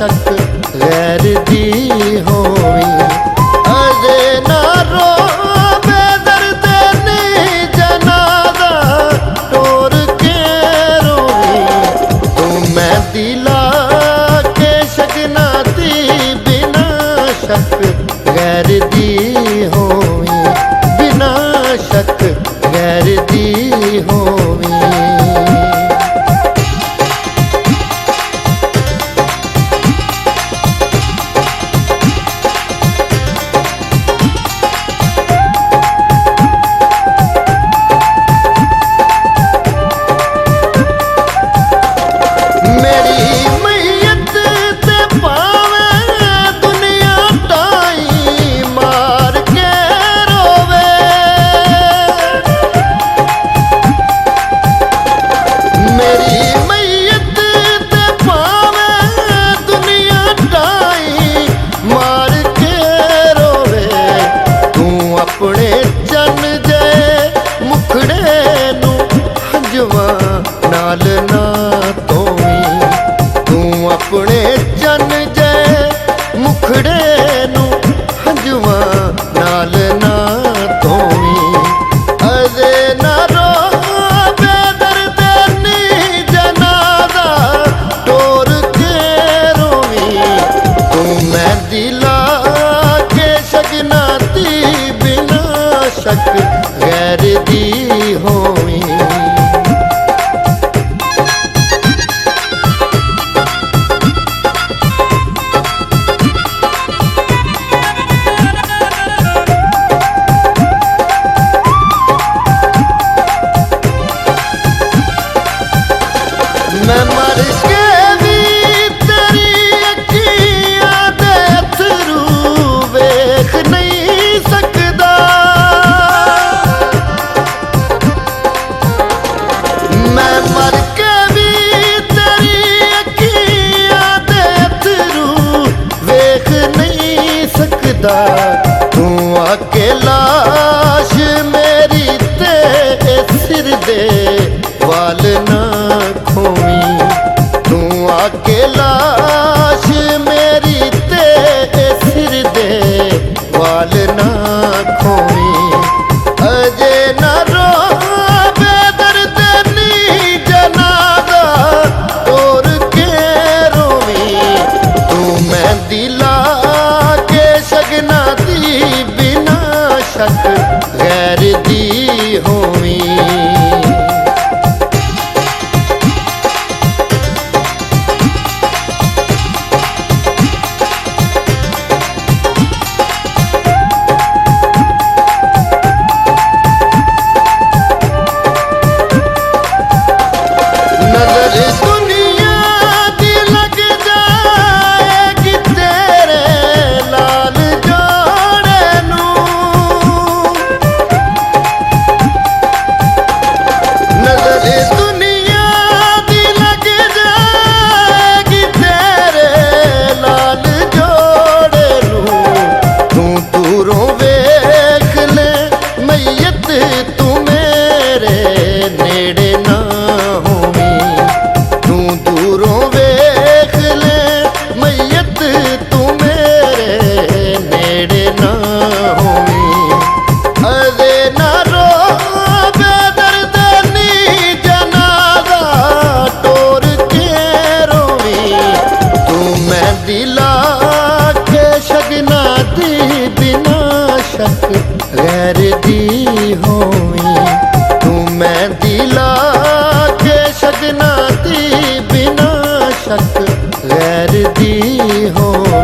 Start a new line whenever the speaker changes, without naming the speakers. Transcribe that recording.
शक गैर दी होवी। अजे ना रोवे दर्द नी जनादा टोर के रोवी। तू मैं दिला के शगना दी बिना शक गैर दी होवी, बिना शक गैर दी होवी। नाल ना धोवी, तू अपने चन जै मुखड़े नू हंजुआ नाल ना धोवी। अजे ना रोवे दर्द नी जनादा टोर के रोवी। तू मैं दिला के शगना दी बिना शक गैर दी होवी। मैं मर के भी तेरी अखियां दे अथरू वेख नहीं सकदा। मैं मर के भी तेरी अखियां दे अथरू वेख नहीं सकदा। तू आके लाश मेरी ते सिर दे वाल ना खोवी। तू आके लाश मेरी ते सिर दे वाल ना खोवी। अजे ना रोवे दर्द नी जनादा टोर के रोवी। तू मैं दिला के शगना दी बिना शक गैर दी होवी। दिला के शगना दी बिना शक गैर दी होवी। तू मैं दिला के शगना दी बिना शक गैर दी होवी।